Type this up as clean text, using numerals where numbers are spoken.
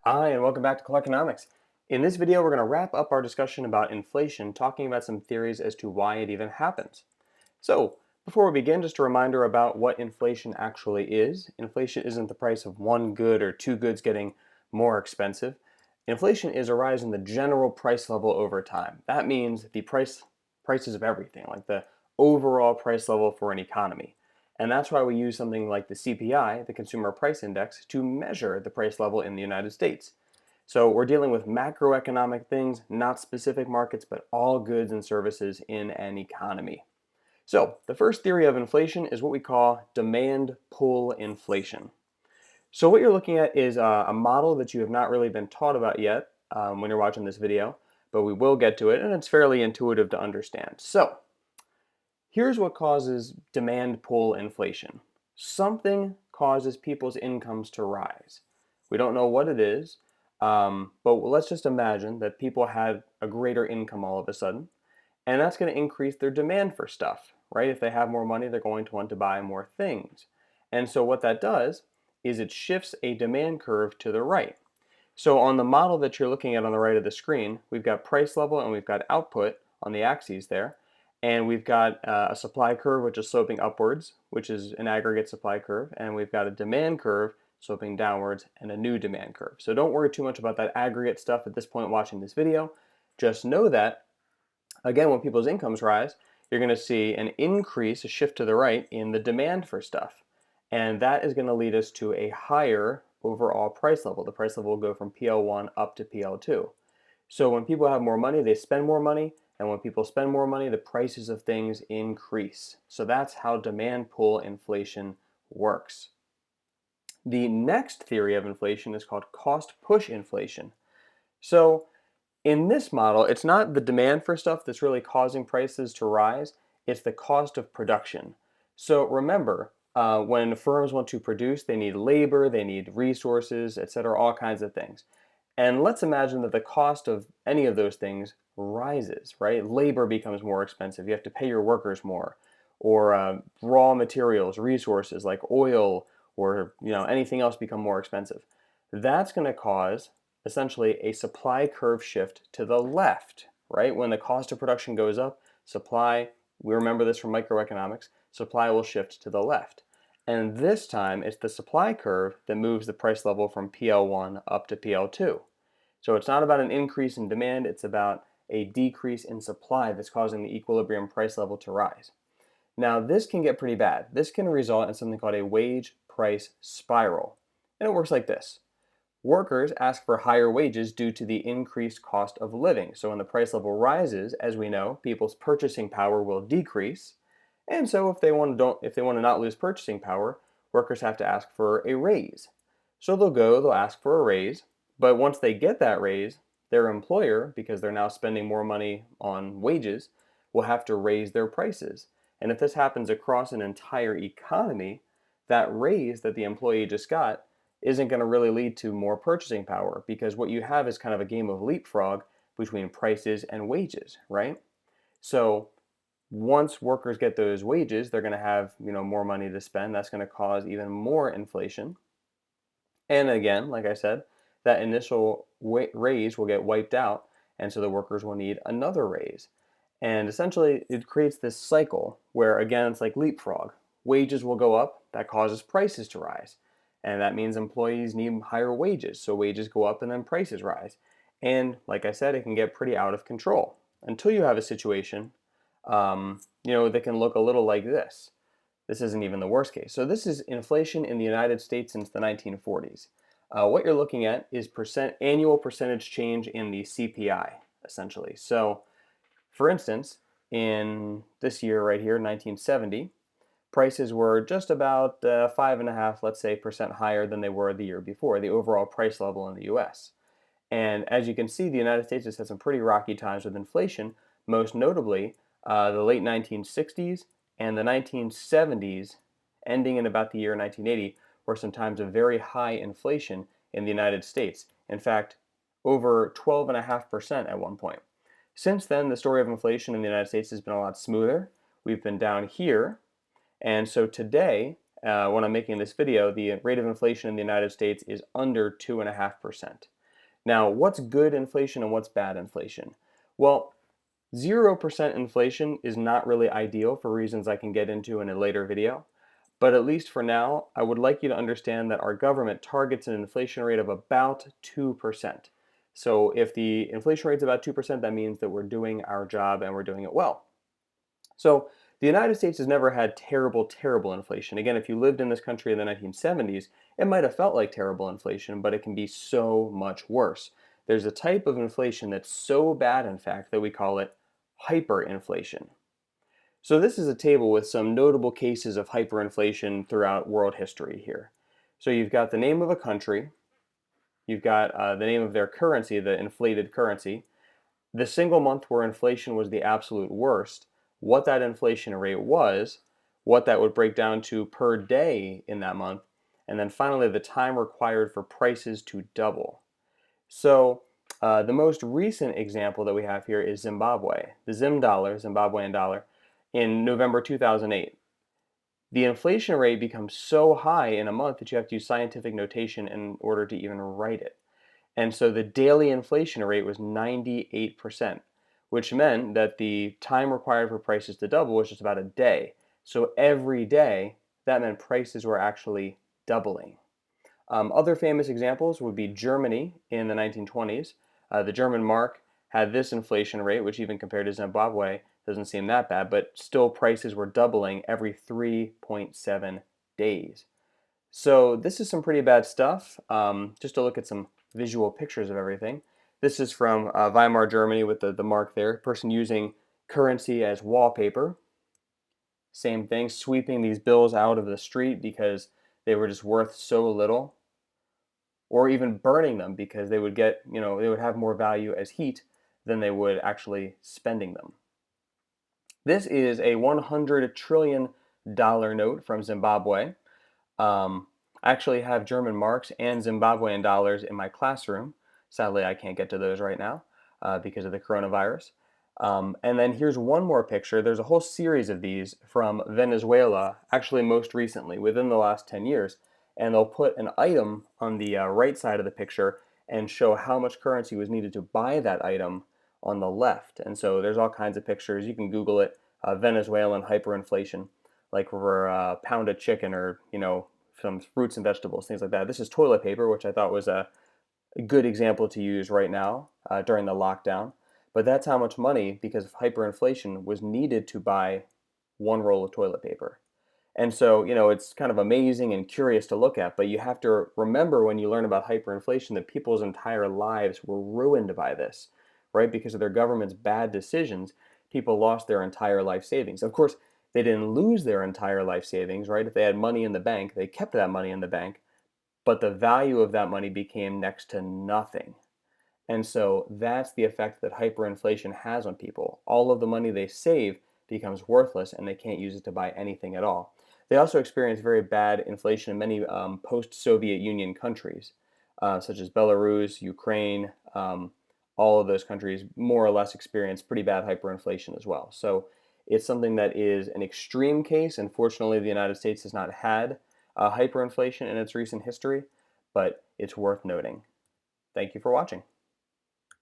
Hi, and welcome back to Clarkenomics. In this video, we're going to wrap up our discussion about inflation, talking about some theories as to why it even happens. So, before we begin, just a reminder about what inflation actually is. Inflation isn't the price of one good or two goods getting more expensive. Inflation is a rise in the general price level over time. That means the prices of everything, like the overall price level for an economy. And that's why we use something like the CPI, the Consumer Price Index, to measure the price level in the United States. So we're dealing with macroeconomic things, not specific markets, but all goods and services in an economy. So the first theory of inflation is what we call demand pull inflation. So what you're looking at is a model that you have not really been taught about yet when you're watching this video, but we will get to it, and it's fairly intuitive to understand. So here's what causes demand pull inflation. Something causes people's incomes to rise. We don't know what it is, but let's just imagine that people had a greater income all of a sudden, and that's going to increase their demand for stuff, right? If they have more money, they're going to want to buy more things. And so what that does is it shifts a demand curve to the right. So on the model that you're looking at on the right of the screen, we've got price level and we've got output on the axes there. And we've got a supply curve which is sloping upwards, which is an aggregate supply curve. And we've got a demand curve sloping downwards and a new demand curve. So don't worry too much about that aggregate stuff at this point watching this video. Just know that, again, when people's incomes rise, you're going to see an increase, a shift to the right in the demand for stuff. And that is going to lead us to a higher overall price level. The price level will go from PL1 up to PL2. So when people have more money, they spend more money. And when people spend more money, the prices of things increase. So that's how demand pull inflation works. The next theory of inflation is called cost push inflation. So in this model, it's not the demand for stuff that's really causing prices to rise, it's the cost of production. So remember, when firms want to produce, they need labor, they need resources, etc., all kinds of things. And let's imagine that the cost of any of those things rises, right? Labor becomes more expensive. You have to pay your workers more. Or raw materials, resources like oil or anything else become more expensive. That's going to cause essentially a supply curve shift to the left, right? When the cost of production goes up, supply, we remember this from microeconomics, supply will shift to the left. And this time, it's the supply curve that moves the price level from PL1 up to PL2. So it's not about an increase in demand, it's about a decrease in supply that's causing the equilibrium price level to rise. Now, this can get pretty bad. This can result in something called a wage price spiral. And it works like this. Workers ask for higher wages due to the increased cost of living. So when the price level rises, as we know, people's purchasing power will decrease. And so if they want to not lose purchasing power, workers have to ask for a raise. So they'll ask for a raise, but once they get that raise, their employer, because they're now spending more money on wages, will have to raise their prices. And if this happens across an entire economy, that raise that the employee just got isn't going to really lead to more purchasing power, because what you have is kind of a game of leapfrog between prices and wages, right? So once workers get those wages, they're going to have more money to spend. That's going to cause even more inflation. And again, like I said, that initial raise will get wiped out, and so the workers will need another raise. And essentially, it creates this cycle where, again, it's like leapfrog. Wages will go up, that causes prices to rise. And that means employees need higher wages, so wages go up and then prices rise. And like I said, it can get pretty out of control until you have a situation, that can look a little like this. This isn't even the worst case. So this is inflation in the United States since the 1940s. What you're looking at is annual percentage change in the CPI, essentially. So for instance, in this year right here, 1970, prices were just about 5.5, let's say, percent higher than they were the year before, the overall price level in the US. And as you can see, the United States has had some pretty rocky times with inflation, most notably the late 1960s and the 1970s, ending in about the year 1980, were some times of very high inflation in the United States. In fact, over 12.5% at one point. Since then, the story of inflation in the United States has been a lot smoother. We've been down here. And so today, when I'm making this video, the rate of inflation in the United States is under 2.5%. Now, what's good inflation and what's bad inflation? Well, 0% inflation is not really ideal for reasons I can get into in a later video. But at least for now, I would like you to understand that our government targets an inflation rate of about 2%. So if the inflation rate is about 2%, that means that we're doing our job and we're doing it well. So the United States has never had terrible, terrible inflation. Again, if you lived in this country in the 1970s, it might have felt like terrible inflation, but it can be so much worse. There's a type of inflation that's so bad, in fact, that we call it hyperinflation. So this is a table with some notable cases of hyperinflation throughout world history here. So you've got the name of a country, you've got the name of their currency, the inflated currency, the single month where inflation was the absolute worst, what that inflation rate was, what that would break down to per day in that month, and then finally the time required for prices to double. So the most recent example that we have here is Zimbabwe, the Zim dollar, Zimbabwean dollar, in November 2008. The inflation rate becomes so high in a month that you have to use scientific notation in order to even write it. And so the daily inflation rate was 98%, which meant that the time required for prices to double was just about a day. So every day, that meant prices were actually doubling. Other famous examples would be Germany in the 1920s. The German mark had this inflation rate, which even compared to Zimbabwe doesn't seem that bad, but still prices were doubling every 3.7 days. So this is some pretty bad stuff. Just to look at some visual pictures of everything. This is from Weimar, Germany with the mark there. Person using currency as wallpaper. Same thing, sweeping these bills out of the street because they were just worth so little, or even burning them because they would get, they would have more value as heat than they would actually spending them. This is a $100 trillion note from Zimbabwe. I actually have German marks and Zimbabwean dollars in my classroom. Sadly, I can't get to those right now because of the coronavirus. And then here's one more picture. There's a whole series of these from Venezuela, actually most recently, within the last 10 years. And they'll put an item on the right side of the picture and show how much currency was needed to buy that item on the left. And so there's all kinds of pictures. You can Google it, Venezuelan hyperinflation, like for a pound of chicken or, some fruits and vegetables, things like that. This is toilet paper, which I thought was a good example to use right now during the lockdown. But that's how much money, because of hyperinflation, was needed to buy one roll of toilet paper. And so, it's kind of amazing and curious to look at, but you have to remember when you learn about hyperinflation that people's entire lives were ruined by this, right? Because of their government's bad decisions, people lost their entire life savings. Of course, they didn't lose their entire life savings, right? If they had money in the bank, they kept that money in the bank, but the value of that money became next to nothing. And so that's the effect that hyperinflation has on people. All of the money they save becomes worthless and they can't use it to buy anything at all. They also experience very bad inflation in many post-Soviet Union countries, such as Belarus, Ukraine. All of those countries more or less experience pretty bad hyperinflation as well. So it's something that is an extreme case. Unfortunately, the United States has not had hyperinflation in its recent history, but it's worth noting. Thank you for watching.